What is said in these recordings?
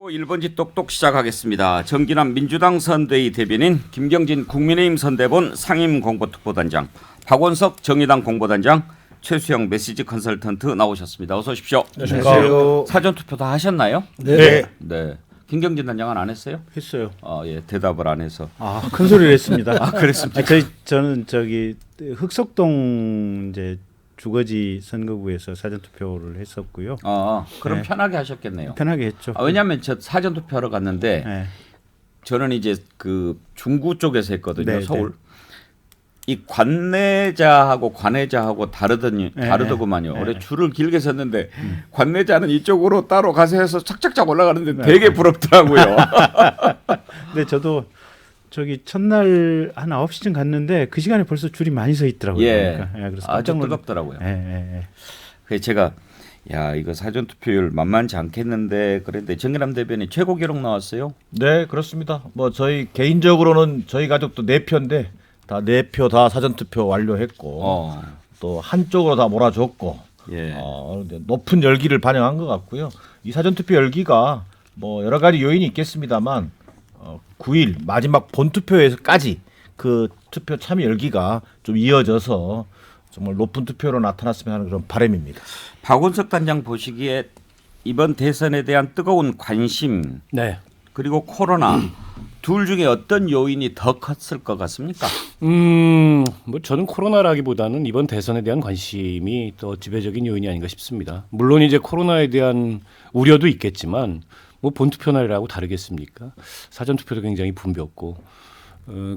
1번지 똑똑 시작하겠습니다. 정기남 민주당 선대위 대변인, 김경진 국민의힘 선대본 상임공보특보단장, 박원석 정의당 공보단장, 최수영 메시지 컨설턴트 나오셨습니다. 어서 오십시오. 안녕하세요. 사전투표 다 하셨나요? 네. 네. 김경진 단장은 안 했어요? 했어요. 예, 대답을 안 해서. 큰 소리를 했습니다. 그랬습니까? 저는 저기 흑석동 이제 주거지 선거구에서 사전 투표를 했었고요. 그럼 네. 편하게 하셨겠네요. 편하게 했죠. 왜냐하면 저 사전투표하러 갔는데 네. 저는 이제 그 중구 쪽에서 했거든요. 네, 서울. 이 관내자하고 관외자하고 다르더구만요. 네. 원래 줄을 길게 섰는데 관내자는 이쪽으로 따로 가서 해서 착착착 올라가는데 네. 되게 부럽더라고요. 근데 저도 저기 첫날 한 9시쯤 갔는데 그 시간에 벌써 줄이 많이 서 있더라고요. 예. 그러니까. 그래서 아주 깜짝 뜨겁더라고요. 예. 그래서 제가 야 이거 사전 투표율 만만치 않겠는데 그런데 정의남 대변인 최고 기록 나왔어요. 네, 그렇습니다. 뭐 저희 개인적으로는 저희 가족도 4표인데 다 4표 다 사전 투표 완료했고 또 한쪽으로 다 몰아줬고 예. 높은 열기를 반영한 것 같고요. 이 사전 투표 열기가 뭐 여러 가지 요인이 있겠습니다만 9일 마지막 본 투표에서까지 그 투표 참여 열기가 좀 이어져서 정말 높은 투표로 나타났으면 하는 그런 바람입니다. 박원석 단장 보시기에 이번 대선에 대한 뜨거운 관심 네. 그리고 코로나 둘 중에 어떤 요인이 더 컸을 것 같습니까? 뭐 저는 코로나라기보다는 이번 대선에 대한 관심이 더 지배적인 요인이 아닌가 싶습니다. 물론 이제 코로나에 대한 우려도 있겠지만 뭐 본투표 날이라고 다르겠습니까? 사전 투표도 굉장히 붐볐고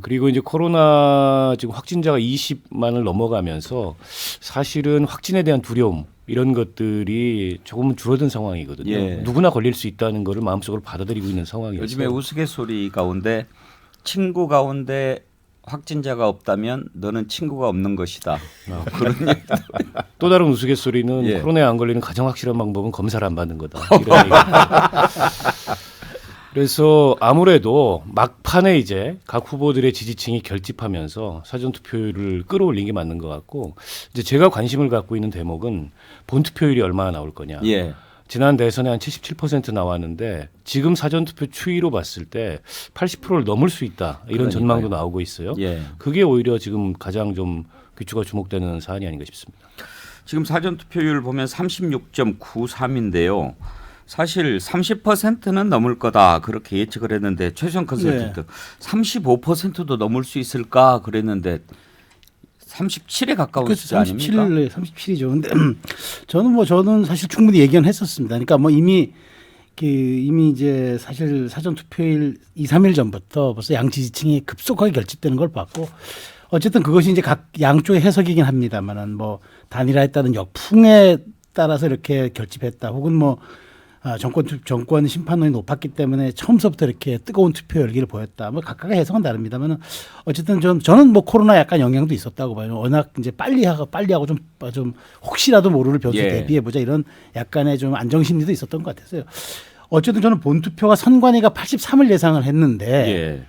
그리고 이제 코로나 지금 확진자가 20만을 넘어가면서 사실은 확진에 대한 두려움 이런 것들이 조금은 줄어든 상황이거든요. 예. 누구나 걸릴 수 있다는 것을 마음속으로 받아들이고 있는 상황이어서 요즘에 우스갯소리 가운데 친구 가운데 확진자가 없다면 너는 친구가 없는 것이다. 그런 얘기. 또 다른 우스갯소리는 예. 코로나에 안 걸리는 가장 확실한 방법은 검사를 안 받는 거다. 이런 얘기. 그래서 아무래도 막판에 이제 각 후보들의 지지층이 결집하면서 사전투표율을 끌어올린 게 맞는 것 같고 이제 제가 관심을 갖고 있는 대목은 본투표율이 얼마나 나올 거냐. 예. 지난 대선에 한 77% 나왔는데 지금 사전투표 추이로 봤을 때 80%를 넘을 수 있다. 이런 그러니까요. 전망도 나오고 있어요. 예. 그게 오히려 지금 가장 좀 귀추가 주목되는 사안이 아닌가 싶습니다. 지금 사전 투표율 보면 36.93인데요. 사실 30%는 넘을 거다 그렇게 예측을 했는데 최수영 컨설턴트 35%도 넘을 수 있을까 그랬는데 37에 가까운 그렇죠. 숫자 아닙니까? 37이죠. 근데 저는 사실 충분히 예견했었습니다. 그러니까 뭐 이미 이제 사실 사전 투표일 2, 3일 전부터 벌써 양 지지층이 급속하게 결집되는 걸 봤고 어쨌든 그것이 이제 각 양쪽의 해석이긴 합니다만은 뭐 단일화에 따른 역풍에 따라서 이렇게 결집했다. 혹은 뭐 정권 심판론이 높았기 때문에 처음서부터 이렇게 뜨거운 투표 열기를 보였다. 뭐 각각의 해석은 다릅니다만은 어쨌든 저는 뭐 코로나 약간 영향도 있었다고 봐요. 워낙 이제 빨리 하고 좀 혹시라도 모를 변수 예. 대비해 보자 이런 약간의 좀 안정심리도 있었던 것 같았어요. 어쨌든 저는 본투표가 선관위가 83을 예상을 했는데 예.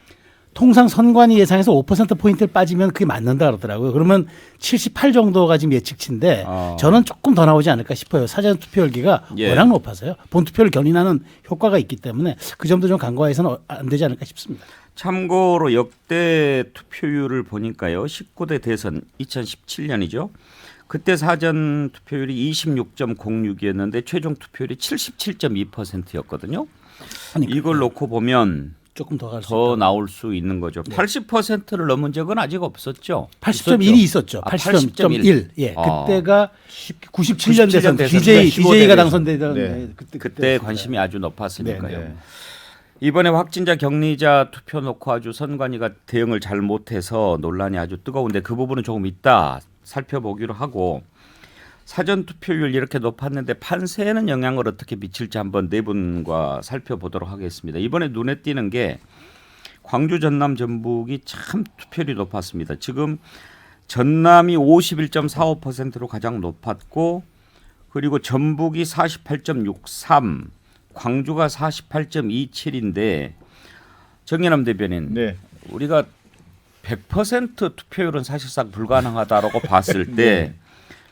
통상 선관위 예상에서 5%포인트를 빠지면 그게 맞는다 그러더라고요. 그러면 78 정도가 지금 예측치인데 저는 조금 더 나오지 않을까 싶어요. 사전 투표 열기가 예. 워낙 높아서요. 본투표를 견인하는 효과가 있기 때문에 그 점도 좀 간과해서는 안 되지 않을까 싶습니다. 참고로 역대 투표율을 보니까요. 19대 대선 2017년이죠. 그때 사전 투표율이 26.06이었는데 최종 투표율이 77.2%였거든요. 이걸 놓고 보면 조금 더 갈 수 더 있다. 나올 수 있는 거죠. 80%를 넘은 적은 아직 없었죠. 80.1이 있었죠. 80.1. 예. 그때가 97년 대선 DJ가 당선되던 네. 그때 관심이 아주 높았으니까요. 네, 네. 이번에 확진자 격리자 투표 놓고 아주 선관위가 대응을 잘 못해서 논란이 아주 뜨거운데 그 부분은 조금 이따 살펴보기로 하고 사전 투표율 이렇게 높았는데 판세에는 영향을 어떻게 미칠지 한번 네 분과 살펴보도록 하겠습니다. 이번에 눈에 띄는 게 광주, 전남, 전북이 참 투표율이 높았습니다. 지금 전남이 51.45%로 가장 높았고 그리고 전북이 48.63, 광주가 48.27인데 정의남 대변인 네. 우리가 100% 투표율은 사실상 불가능하다라고 봤을 때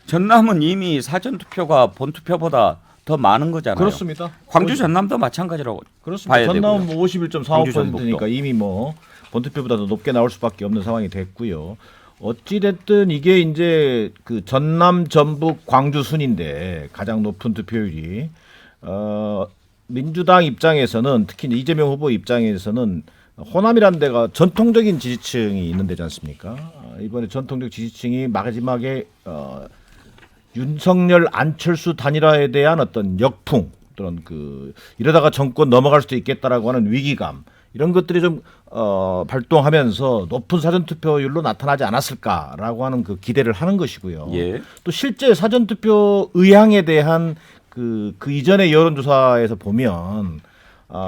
전남은 이미 사전 투표가 본 투표보다 더 많은 거잖아요. 그렇습니다. 광주 전남도 마찬가지라고 그렇습니다. 봐야 전남은 되고요. 뭐 광주 51.45%니까 전북도. 이미 뭐 본투표보다 더 높게 나올 수밖에 없는 상황이 됐고요. 어찌 됐든 이게 이제 그 전남, 전북, 광주 순인데 가장 높은 투표율이 민주당 입장에서는 특히 이제 이재명 후보 입장에서는 호남이라는 데가 전통적인 지지층이 있는 데지 않습니까? 이번에 전통적 지지층이 마지막에 윤석열 안철수 단일화에 대한 어떤 역풍 또는 그 이러다가 정권 넘어갈 수도 있겠다라고 하는 위기감 이런 것들이 좀 발동하면서 높은 사전 투표율로 나타나지 않았을까라고 하는 그 기대를 하는 것이고요. 예. 또 실제 사전 투표 의향에 대한 그 이전의 여론조사에서 보면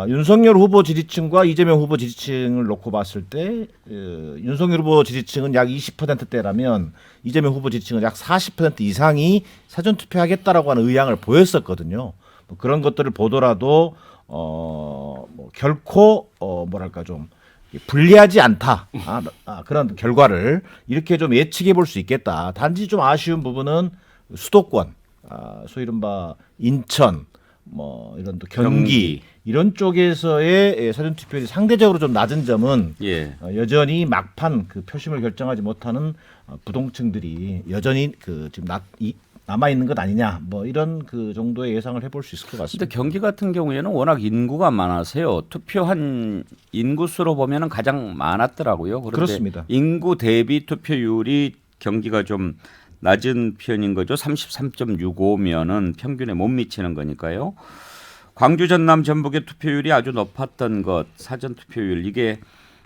윤석열 후보 지지층과 이재명 후보 지지층을 놓고 봤을 때 윤석열 후보 지지층은 약 20%대라면 이재명 후보 지지층은 약 40% 이상이 사전 투표하겠다라고 하는 의향을 보였었거든요. 뭐 그런 것들을 보더라도 뭐 결코 뭐랄까 좀 불리하지 않다. 그런 결과를 이렇게 좀 예측해 볼 수 있겠다. 단지 좀 아쉬운 부분은 수도권, 소위 이른바 인천, 뭐 이런 또 경기 이런 쪽에서의 사전 투표율이 상대적으로 좀 낮은 점은 예. 여전히 막판 그 표심을 결정하지 못하는 부동층들이 여전히 그 지금 남아 있는 것 아니냐 뭐 이런 그 정도의 예상을 해볼 수 있을 것 근데 같습니다. 경기 같은 경우에는 워낙 인구가 많아서요. 투표한 인구수로 보면은 가장 많았더라고요. 그런데 그렇습니다. 인구 대비 투표율이 경기가 좀 낮은 편인 거죠. 33.65면은 평균에 못 미치는 거니까요. 광주, 전남, 전북의 투표율이 아주 높았던 것, 사전 투표율 이게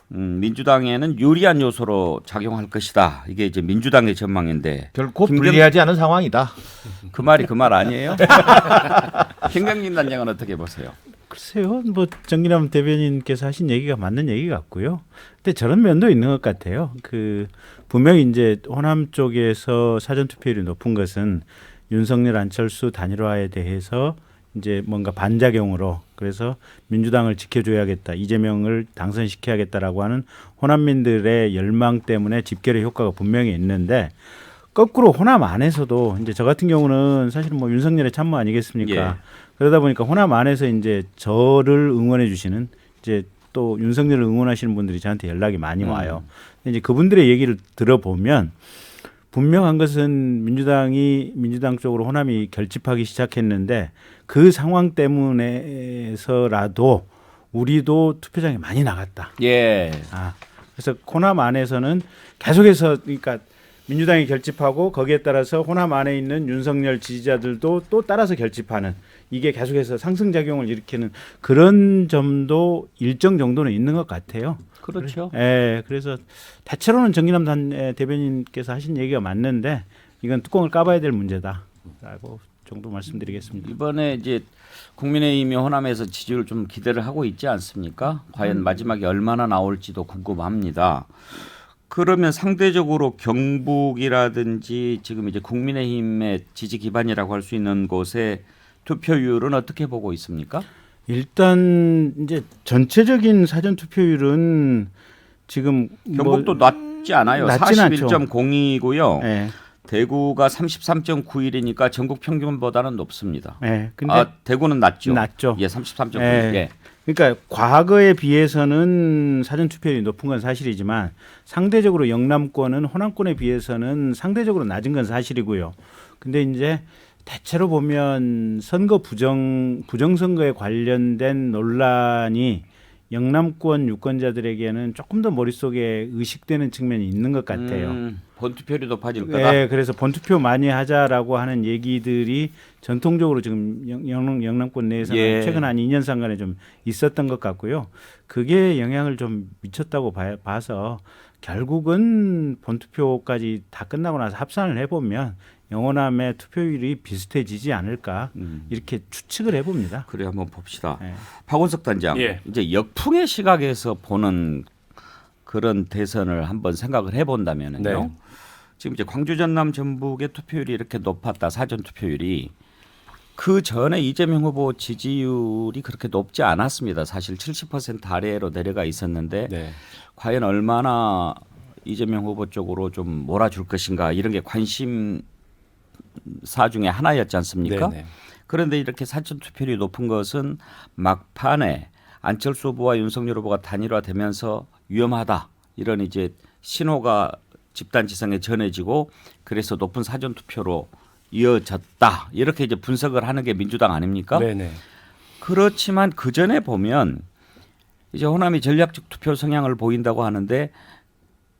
민주당에는 유리한 요소로 작용할 것이다. 이게 이제 민주당의 전망인데 결코 불리하지 않은 상황이다. 그 말이 그 말 아니에요? 김경민 단장은 어떻게 보세요? 글쎄요, 뭐 정기남 대변인께서 하신 얘기가 맞는 얘기 같고요. 근데 저런 면도 있는 것 같아요. 그 분명히 이제 호남 쪽에서 사전 투표율이 높은 것은 윤석열 안철수 단일화에 대해서 이제 뭔가 반작용으로 그래서 민주당을 지켜줘야겠다, 이재명을 당선시켜야겠다라고 하는 호남민들의 열망 때문에 집결의 효과가 분명히 있는데 거꾸로 호남 안에서도 이제 저 같은 경우는 사실은 뭐 윤석열의 참모 아니겠습니까? 예. 그러다 보니까 호남 안에서 이제 저를 응원해 주시는 이제 또 윤석열을 응원하시는 분들이 저한테 연락이 많이 와요. 근데 이제 그분들의 얘기를 들어보면 분명한 것은 민주당 쪽으로 호남이 결집하기 시작했는데 그 상황 때문에서라도 우리도 투표장에 많이 나갔다. 예. 그래서 호남 안에서는 계속해서 그러니까 민주당이 결집하고 거기에 따라서 호남 안에 있는 윤석열 지지자들도 또 따라서 결집하는 이게 계속해서 상승작용을 일으키는 그런 점도 일정 정도는 있는 것 같아요. 그렇죠. 예, 그래서 대체로는 정기남 대변인께서 하신 얘기가 맞는데 이건 뚜껑을 까봐야 될 문제다라고 정도 말씀드리겠습니다. 이번에 이제 국민의힘이 호남에서 지지율 좀 기대를 하고 있지 않습니까? 과연 마지막에 얼마나 나올지도 궁금합니다. 그러면 상대적으로 경북이라든지 지금 이제 국민의힘의 지지 기반이라고 할 수 있는 곳의 투표율은 어떻게 보고 있습니까? 일단 이제 전체적인 사전 투표율은 지금 경북도 낮지 않아요. 낮진 않죠. 41.02고요. 예. 대구가 33.91이니까 전국 평균보다는 높습니다. 예. 근데 대구는 낮죠. 낮죠. 예, 33.9. 예. 예. 그러니까 과거에 비해서는 사전 투표율이 높은 건 사실이지만 상대적으로 영남권은 호남권에 비해서는 상대적으로 낮은 건 사실이고요. 근데 이제 대체로 보면 선거 부정선거에 관련된 논란이 영남권 유권자들에게는 조금 더 머릿속에 의식되는 측면이 있는 것 같아요. 본투표율이 높아질 거다. 네, 그래서 본투표 많이 하자라고 하는 얘기들이 전통적으로 지금 영남권 내에서는 예. 최근 한 2년 상간에 좀 있었던 것 같고요. 그게 영향을 좀 미쳤다고 봐서 결국은 본투표까지 다 끝나고 나서 합산을 해보면 영호남의 투표율이 비슷해지지 않을까 이렇게 추측을 해봅니다. 그래 한번 봅시다. 네. 박원석 단장, 예. 이제 역풍의 시각에서 보는 그런 대선을 한번 생각을 해본다면요. 네. 지금 이제 광주, 전남, 전북의 투표율이 이렇게 높았다. 사전 투표율이 그 전에 이재명 후보 지지율이 그렇게 높지 않았습니다. 사실 70% 아래로 내려가 있었는데 네. 과연 얼마나 이재명 후보 쪽으로 좀 몰아줄 것인가 이런 게 관심사 중에 하나였지 않습니까? 네, 네. 그런데 이렇게 사전 투표율이 높은 것은 막판에 안철수 후보와 윤석열 후보가 단일화되면서 위험하다 이런 이제 신호가 집단 지성에 전해지고 그래서 높은 사전 투표로 이어졌다 이렇게 이제 분석을 하는 게 민주당 아닙니까? 네네. 그렇지만 그 전에 보면 이제 호남이 전략적 투표 성향을 보인다고 하는데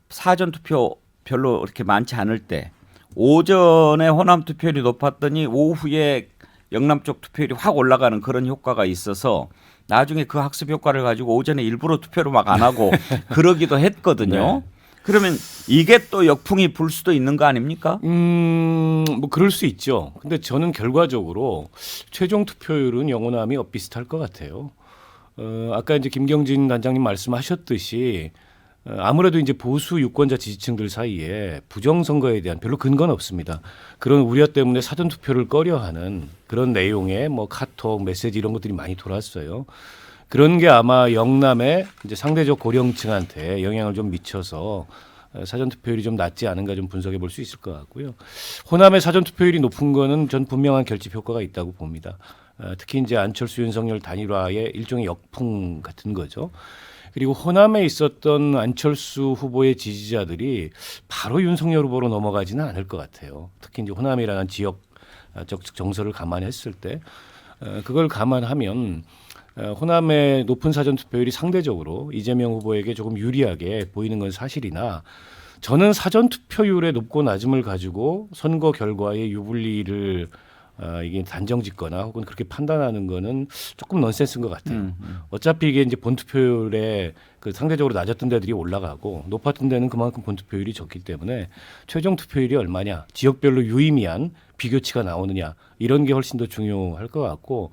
사전 투표 별로 그렇게 많지 않을 때 오전에 호남 투표율이 높았더니 오후에 영남 쪽 투표율이 확 올라가는 그런 효과가 있어서 나중에 그 학습 효과를 가지고 오전에 일부러 투표를 막 안 하고 그러기도 했거든요. 그러면 이게 또 역풍이 불 수도 있는 거 아닙니까? 뭐 그럴 수 있죠. 근데 저는 결과적으로 최종 투표율은 영호남이 엇비슷할 것 같아요. 아까 이제 김경진 단장님 말씀하셨듯이 아무래도 이제 보수 유권자 지지층들 사이에 부정선거에 대한 별로 근거는 없습니다. 그런 우려 때문에 사전 투표를 꺼려하는 그런 내용의 뭐 카톡, 메시지 이런 것들이 많이 돌았어요. 그런 게 아마 영남의 이제 상대적 고령층한테 영향을 좀 미쳐서 사전 투표율이 좀 낮지 않은가 좀 분석해 볼 수 있을 것 같고요. 호남의 사전 투표율이 높은 거는 전 분명한 결집 효과가 있다고 봅니다. 특히 이제 안철수 윤석열 단일화의 일종의 역풍 같은 거죠. 그리고 호남에 있었던 안철수 후보의 지지자들이 바로 윤석열 후보로 넘어가지는 않을 것 같아요. 특히 이제 호남이라는 지역적 정서를 감안했을 때 그걸 감안하면 호남의 높은 사전 투표율이 상대적으로 이재명 후보에게 조금 유리하게 보이는 건 사실이나 저는 사전 투표율의 높고 낮음을 가지고 선거 결과의 유불리를 이게 단정짓거나 혹은 그렇게 판단하는 거는 조금 넌센스인 것 같아요. 어차피 이게 이제 본투표율에 그 상대적으로 낮았던 데들이 올라가고 높았던 데는 그만큼 본투표율이 적기 때문에 최종 투표율이 얼마냐, 지역별로 유의미한 비교치가 나오느냐 이런 게 훨씬 더 중요할 것 같고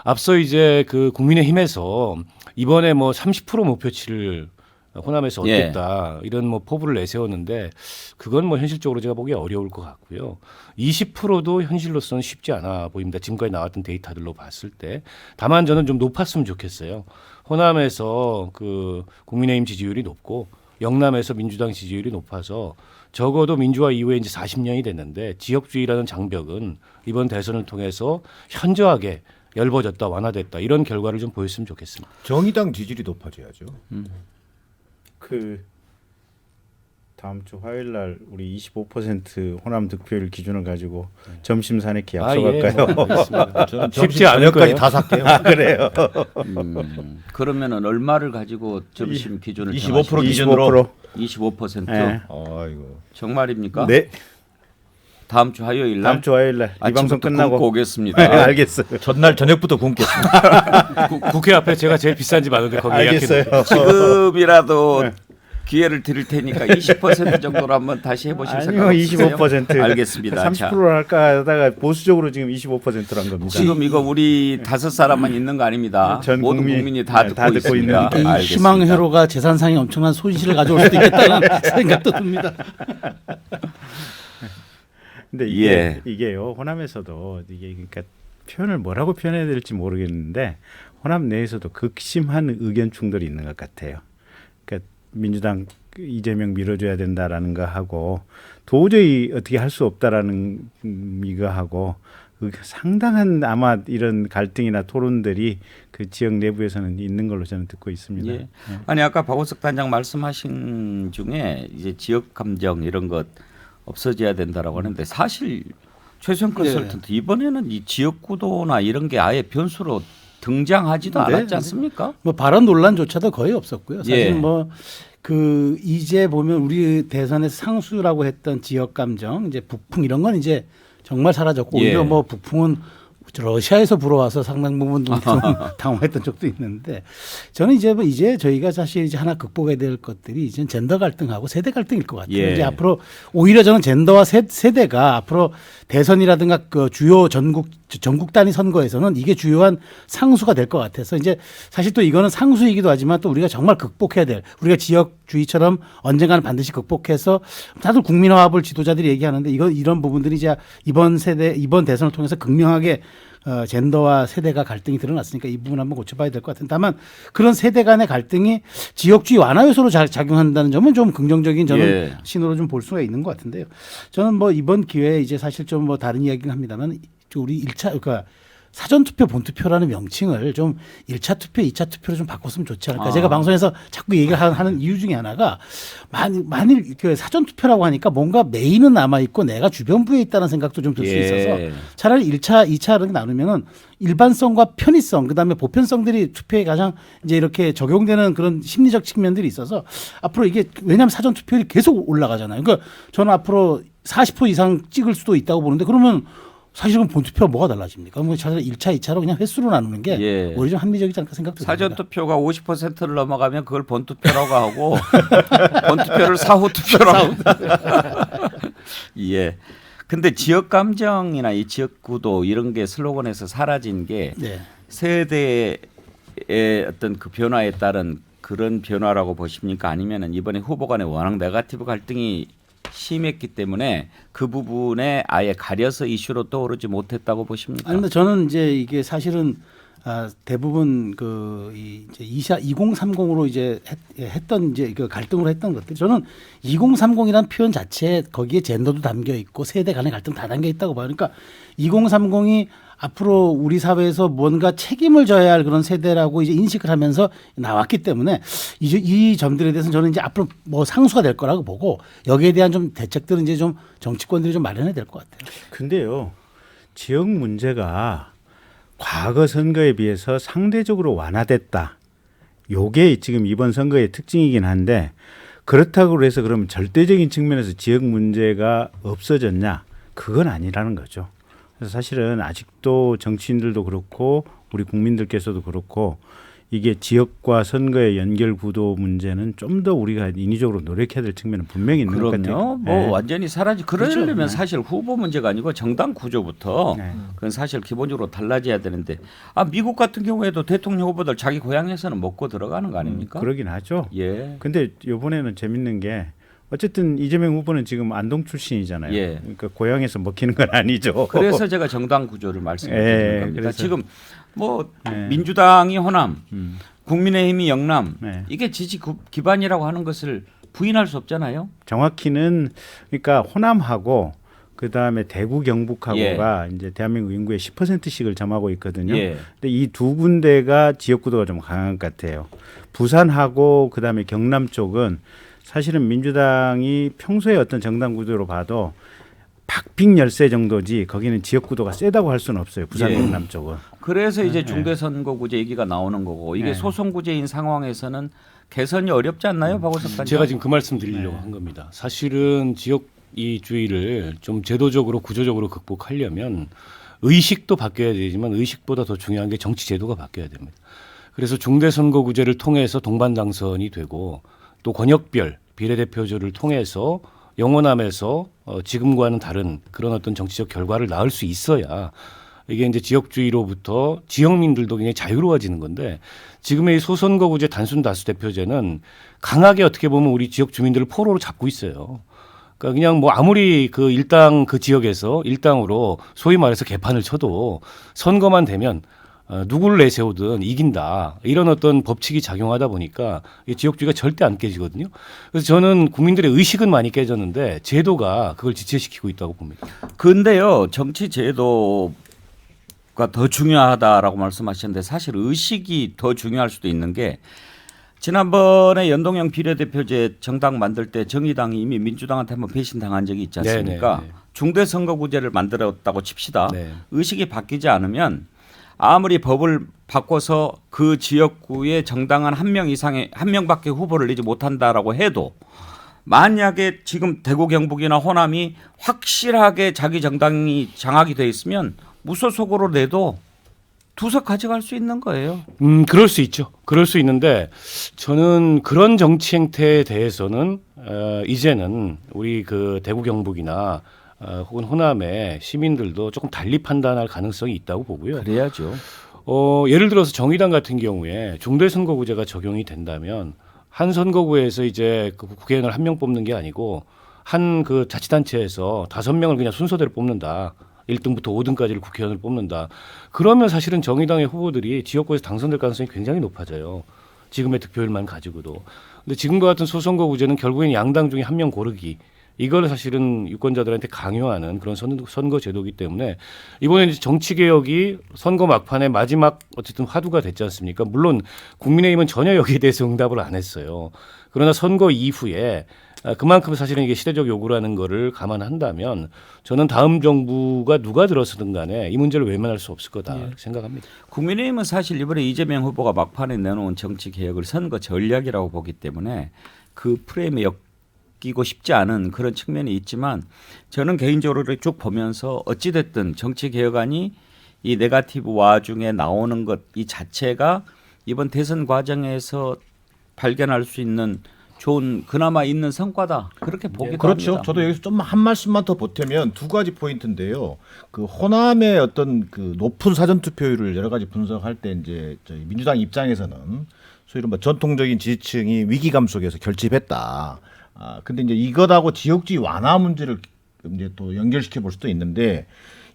앞서 이제 그 국민의힘에서 이번에 뭐 30% 목표치를 호남에서 얻겠다 이런 뭐 포부를 내세웠는데 그건 뭐 현실적으로 제가 보기 어려울 것 같고요. 20%도 현실로서는 쉽지 않아 보입니다. 지금까지 나왔던 데이터들로 봤을 때. 다만 저는 좀 높았으면 좋겠어요. 호남에서 그 국민의힘 지지율이 높고 영남에서 민주당 지지율이 높아서 적어도 민주화 이후에 이제 40년이 됐는데 지역주의라는 장벽은 이번 대선을 통해서 현저하게 엷어졌다 완화됐다 이런 결과를 좀 보였으면 좋겠습니다. 정의당 지지율이 높아져야죠. 그 다음 주 화요일 날 우리 25% 호남 득표율 기준을 가지고 점심 사내기 약속할까요? 뭐, 알겠습니다. 저는 쉽지 않을 저녁까지 거예요. 다 살게요. 그래요. 그러면은 얼마를 가지고 점심 기준을 25% 기준으로 25%. 네. 아이고. 정말입니까? 네. 다음 주 화요일 날 다음 주 화요일 날 이 방송 아침부터 끝나고 굶고 오겠습니다. 네, 알겠어요. 전날 저녁부터 굶겠습니다. 국회 앞에 제가 제일 비싼 집 아는데 거기 알겠어요. 예약했는데. 지금이라도 기회를 드릴 테니까 20% 정도로 한번 다시 해보실 생각 아니요, 없으세요? 25%. 알겠습니다. 30%로 할까 하다가 보수적으로 지금 25%란 겁니다. 지금 이거 우리 5사람만 있는 거 아닙니다. 전 모든 국민, 국민이 다 네, 듣고 다 듣고 있습니다. 있는 이 알겠습니다. 희망회로가 재산상의 엄청난 손실을 가져올 수도 있겠다는 생각도 듭니다. 근데 이게요 호남에서도 이게 그러니까 표현을 뭐라고 표현해야 될지 모르겠는데 호남 내에서도 극심한 의견 충돌이 있는 것 같아요. 그러니까 민주당 이재명 밀어줘야 된다라는 거 하고 도저히 어떻게 할 수 없다라는 이거 하고 상당한 아마 이런 갈등이나 토론들이 그 지역 내부에서는 있는 걸로 저는 듣고 있습니다. 예. 아니 아까 박원석 단장 말씀하신 중에 이제 지역 감정 이런 것 없어져야 된다라고 하는데 사실 최수영 컨설턴트 이번에는 이 지역구도나 이런 게 아예 변수로 등장하지도 네. 않았지 않습니까? 뭐 발언 논란조차도 거의 없었고요. 사실 예. 뭐 그 이제 보면 우리 대선에서 상수라고 했던 지역 감정, 이제 북풍 이런 건 이제 정말 사라졌고 예. 오히려 뭐 북풍은 러시아에서 불어와서 상당 부분 좀 당황했던 적도 있는데 저는 이제 저희가 사실 이제 하나 극복해야 될 것들이 이제 젠더 갈등하고 세대 갈등일 것 같아요. 예. 이제 앞으로 오히려 저는 젠더와 세대가 앞으로 대선이라든가 그 주요 전국 단위 선거에서는 이게 주요한 상수가 될 것 같아서 이제 사실 또 이거는 상수이기도 하지만 또 우리가 정말 극복해야 될 우리가 지역주의처럼 언젠가는 반드시 극복해서 다들 국민화합을 지도자들이 얘기하는데 이런 부분들이 이제 이번 대선을 통해서 극명하게 젠더와 세대가 갈등이 드러났으니까 이 부분 한번 고쳐봐야 될 것 같은데 다만 그런 세대 간의 갈등이 지역주의 완화 요소로 작용한다는 점은 좀 긍정적인 저는 예. 신호로 좀 볼 수가 있는 것 같은데요. 저는 뭐 이번 기회에 이제 사실 좀 뭐 다른 이야기를 합니다만 우리 1차 그러니까 사전투표, 본투표라는 명칭을 좀 1차 투표, 2차 투표로 좀 바꿨으면 좋지 않을까. 제가 방송에서 자꾸 얘기를 하는 이유 중에 하나가 만일 그 사전투표라고 하니까 뭔가 메인은 남아있고 내가 주변부에 있다는 생각도 좀 들 수 있어서 차라리 1차, 2차를 나누면은 일반성과 편의성, 그다음에 보편성들이 투표에 가장 이제 이렇게 적용되는 그런 심리적 측면들이 있어서 앞으로 이게 왜냐하면 사전투표율이 계속 올라가잖아요. 그러니까 저는 앞으로 40% 이상 찍을 수도 있다고 보는데 그러면 사실은 본투표가 뭐가 달라집니까? 뭐 차라리 1차, 2차로 그냥 횟수로 나누는 게 오히려 좀 합리적이지 않을까 생각도 듭니다. 사전투표가 50%를 넘어가면 그걸 본투표라고 하고 본투표를 사후투표라고. 예. 근데 지역 감정이나 이 지역 구도 이런 게 슬로건에서 사라진 게 네. 세대의 어떤 그 변화에 따른 그런 변화라고 보십니까? 아니면은 이번에 후보 간에 워낙 네거티브 갈등이 심했기 때문에 그 부분에 아예 가려서 이슈로 떠오르지 못했다고 보십니까? 아니, 근데 저는 이제 이게 사실은 대부분 그 이제 2030으로 이제 했던 이제 그 갈등으로 했던 것들 저는 2030이라는 표현 자체에 거기에 젠더도 담겨 있고 세대 간의 갈등 다 담겨 있다고 봐요. 그러니까 2030이 앞으로 우리 사회에서 뭔가 책임을 져야 할 그런 세대라고 이제 인식을 하면서 나왔기 때문에 이제 이 점들에 대해서는 저는 이제 앞으로 뭐 상수가 될 거라고 보고 여기에 대한 좀 대책들은 이제 좀 정치권들이 좀 마련해야 될 것 같아요. 근데요, 지역 문제가 과거 선거에 비해서 상대적으로 완화됐다. 요게 지금 이번 선거의 특징이긴 한데 그렇다고 해서 그러면 절대적인 측면에서 지역 문제가 없어졌냐? 그건 아니라는 거죠. 그래서 사실은 아직도 정치인들도 그렇고 우리 국민들께서도 그렇고 이게 지역과 선거의 연결 구도 문제는 좀 더 우리가 인위적으로 노력해야 될 측면은 분명히 있는 것 같아요. 그럼요. 뭐 네. 완전히 그러려면 그렇죠. 네. 사실 후보 문제가 아니고 정당 구조부터 네. 그건 사실 기본적으로 달라져야 되는데 미국 같은 경우에도 대통령 후보들 자기 고향에서는 먹고 들어가는 거 아닙니까? 그러긴 하죠. 예. 근데 이번에는 재밌는 게 어쨌든 이재명 후보는 지금 안동 출신이잖아요. 예. 그러니까 고향에서 먹히는 건 아니죠. 그래서 제가 정당 구조를 말씀드리는 예, 겁니다. 그래서- 지금 뭐 예. 민주당이 호남, 국민의힘이 영남 네. 이게 지지 기반이라고 하는 것을 부인할 수 없잖아요. 정확히는 그러니까 호남하고 그 다음에 대구 경북하고가 이제 대한민국 인구의 10%씩을 점하고 있거든요. 예. 근데 이 두 군데가 지역 구도가 좀 강한 것 같아요. 부산하고 그 다음에 경남 쪽은 사실은 민주당이 평소에 어떤 정당 구도로 봐도 박빙 열세 정도지 거기는 지역 구도가 세다고 할 수는 없어요. 부산 예. 경남 쪽은. 그래서 이제 중대선거구제 얘기가 나오는 거고 이게 네. 소선구제인 상황에서는 개선이 어렵지 않나요, 박원석 단장? 제가 지금 그 말씀 드리려고 한 겁니다. 사실은 지역 이주의를 좀 제도적으로 구조적으로 극복하려면 의식도 바뀌어야 되지만 의식보다 더 중요한 게 정치 제도가 바뀌어야 됩니다. 그래서 중대선거구제를 통해서 동반 당선이 되고 또 권역별 비례대표제를 통해서 영원함에서 지금과는 다른 그런 어떤 정치적 결과를 낳을 수 있어야 이게 이제 지역주의로부터 지역민들도 굉장히 자유로워지는 건데 지금의 이 소선거구제 단순 다수 대표제는 강하게 어떻게 보면 우리 지역 주민들을 포로로 잡고 있어요. 그러니까 그냥 뭐 아무리 그 일당 그 지역에서 일당으로 소위 말해서 개판을 쳐도 선거만 되면 누구를 내세우든 이긴다. 이런 어떤 법칙이 작용하다 보니까 이 지역주의가 절대 안 깨지거든요. 그래서 저는 국민들의 의식은 많이 깨졌는데 제도가 그걸 지체시키고 있다고 봅니다. 근데요, 정치 제도가 더 중요하다라고 말씀하셨는데 사실 의식이 더 중요할 수도 있는 게 지난번에 연동형 비례대표제 정당 만들 때 정의당이 이미 민주당한테 한번 배신당한 적이 있지 않습니까? 네네. 중대선거구제를 만들었다고 칩시다. 네. 의식이 바뀌지 않으면 아무리 법을 바꿔서 그 지역구에 정당한 한 명 이상의 한 명밖에 후보를 내지 못한다라고 해도 만약에 지금 대구 경북이나 호남이 확실하게 자기 정당이 장악이 돼 있으면 무소속으로 내도 두석 가져갈 수 있는 거예요. 그럴 수 있죠. 그럴 수 있는데 저는 그런 정치 행태에 대해서는 이제는 우리 그 대구 경북이나 혹은 호남의 시민들도 조금 달리 판단할 가능성이 있다고 보고요. 그래야죠. 예를 들어서 정의당 같은 경우에 중대선거구제가 적용이 된다면 한 선거구에서 이제 그 국회의원을 한 명 뽑는 게 아니고 한 그 자치단체에서 5명을 그냥 순서대로 뽑는다. 1등부터 5등까지를 국회의원을 뽑는다. 그러면 사실은 정의당의 후보들이 지역구에서 당선될 가능성이 굉장히 높아져요. 지금의 득표율만 가지고도. 근데 지금과 같은 소선거구제는 결국엔 양당 중에 한 명 고르기. 이걸 사실은 유권자들한테 강요하는 그런 선거 제도이기 때문에 이번에 이제 정치 개혁이 선거 막판에 마지막 어쨌든 화두가 됐지 않습니까? 물론 국민의힘은 전혀 여기에 대해서 응답을 안 했어요. 그러나 선거 이후에 그만큼 사실은 이게 시대적 요구라는 거를 감안한다면 저는 다음 정부가 누가 들어서든 간에 이 문제를 외면할 수 없을 거다 생각합니다. 국민의힘은 사실 이번에 이재명 후보가 막판에 내놓은 정치 개혁을 선거 전략이라고 보기 때문에 그 프레임에 엮이고 싶지 않은 그런 측면이 있지만 저는 개인적으로 쭉 보면서 어찌됐든 정치 개혁안이 이 네거티브 와중에 나오는 것 이 자체가 이번 대선 과정에서 발견할 수 있는 좋은 그나마 있는 성과다 그렇게 보기도 그렇죠. 합니다. 저도 여기서 좀 한 말씀만 더 보태면 두 가지 포인트인데요. 그 호남의 어떤 그 높은 사전 투표율을 여러 가지 분석할 때 이제 저희 민주당 입장에서는 소위 이른바 전통적인 지지층이 위기감 속에서 결집했다. 근데 이제 이것하고 지역주의 완화 문제를 이제 또 연결시켜 볼 수도 있는데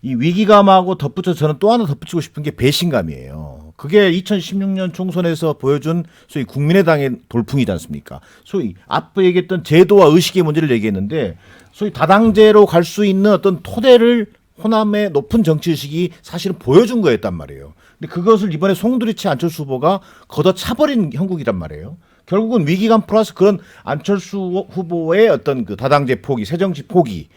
이 위기감하고 덧붙여 저는 또 하나 덧붙이고 싶은 게 배신감이에요. 그게 2016년 총선에서 보여준 소위 국민의당의 돌풍이지 않습니까? 소위 앞에 얘기했던 제도와 의식의 문제를 얘기했는데 소위 다당제로 갈 수 있는 어떤 토대를 호남의 높은 정치의식이 사실은 보여준 거였단 말이에요. 근데 그것을 이번에 송두리째 안철수 후보가 걷어차버린 형국이란 말이에요. 결국은 위기감 플러스 그런 안철수 후보의 어떤 그 다당제 포기, 새정치 포기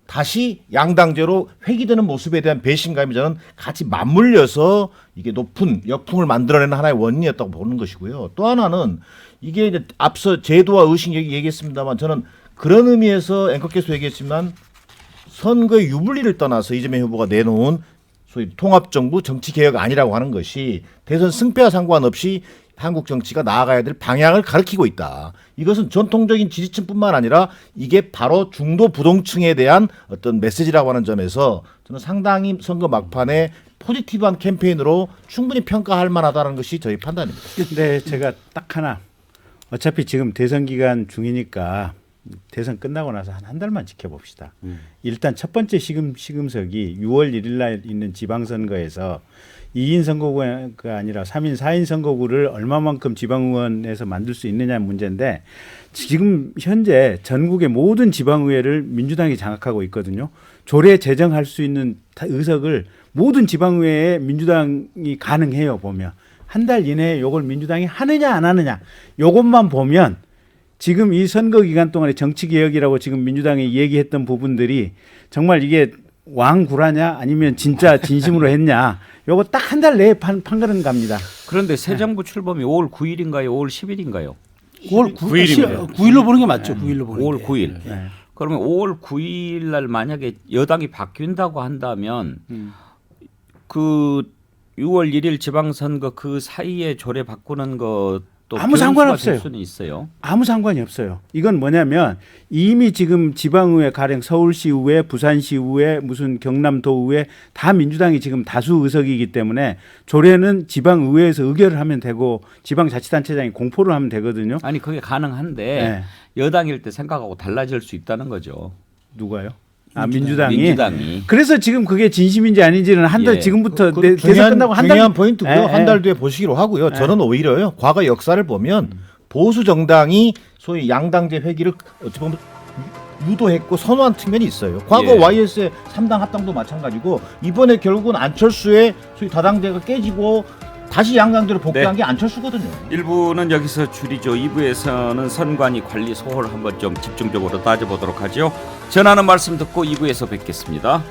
다시 양당제로 회귀되는 모습에 대한 배신감이 저는 같이 맞물려서 이게 높은 역풍을 만들어내는 하나의 원인이었다고 보는 것이고요. 또 하나는 이게 이제 앞서 제도와 의식 얘기했습니다만 저는 그런 의미에서 앵커께서 얘기했지만 선거의 유불리를 떠나서 이재명 후보가 내놓은 소위 통합정부 정치개혁 아니라고 하는 것이 대선 승패와 상관없이 한국 정치가 나아가야 될 방향을 가리키고 있다. 이것은 전통적인 지지층뿐만 아니라 이게 바로 중도 부동층에 대한 어떤 메시지라고 하는 점에서 저는 상당히 선거 막판에 포지티브한 캠페인으로 충분히 평가할 만하다는 것이 저희 판단입니다. 근데 제가 딱 하나 어차피 지금 대선 기간 중이니까 대선 끝나고 나서 한 달만 지켜봅시다. 일단 첫 번째 시금석이 6월 1일 날 있는 지방선거에서 2인 선거구가 아니라 3인, 4인 선거구를 얼마만큼 지방의원에서 만들 수 있느냐 문제인데 지금 현재 전국의 모든 지방의회를 민주당이 장악하고 있거든요. 조례 제정할 수 있는 의석을 모든 지방의회에 민주당이 가능해요. 보면 한 달 이내에 이걸 민주당이 하느냐 안 하느냐 이것만 보면 지금 이 선거 기간 동안에 정치개혁이라고 지금 민주당이 얘기했던 부분들이 정말 이게 왕구라냐 아니면 진짜 진심으로 했냐 요거 딱 한 달 내에 판가름 갑니다. 그런데 새 정부 출범이 5월 9일인가요? 5월 10일인가요? 5월 9일입니다. 9일로 보는 게 맞죠. 9일로 보는 5월 게. 9일. 네. 그러면 5월 9일 날 만약에 여당이 바뀐다고 한다면 그 6월 1일 지방선거 그 사이에 조례 바꾸는 것도 아무 상관없어요. 될 수는 있어요. 아무 상관이 없어요. 이건 뭐냐면 이미 지금 지방의회 가령 서울시의회, 부산시의회, 무슨 경남도의회 다 민주당이 지금 다수 의석이기 때문에 조례는 지방의회에서 의결을 하면 되고 지방자치단체장이 공포를 하면 되거든요. 아니 그게 가능한데 네. 여당일 때 생각하고 달라질 수 있다는 거죠. 누가요? 아 민주당이. 민주당이. 그래서 지금 그게 진심인지 아닌지는 한 달 예. 지금부터 그 대선 끝나고 한 달. 중요한 포인트고요. 예, 한 예. 달 뒤에 보시기로 하고요. 저는 오히려요. 과거 역사를 보면 보수 정당이 소위 양당제 회기를 어찌 보면 유도했고 선호한 측면이 있어요. 과거 예. YS의 3당 합당도 마찬가지고 이번에 결국은 안철수의 소위 다당제가 깨지고 다시 양당제로 복귀한 네. 게 안철수거든요. 1부는 여기서 줄이죠. 2부에서는 선관위 관리 소홀 한번 좀 집중적으로 따져보도록 하죠. 전하는 말씀 듣고 2부에서 뵙겠습니다.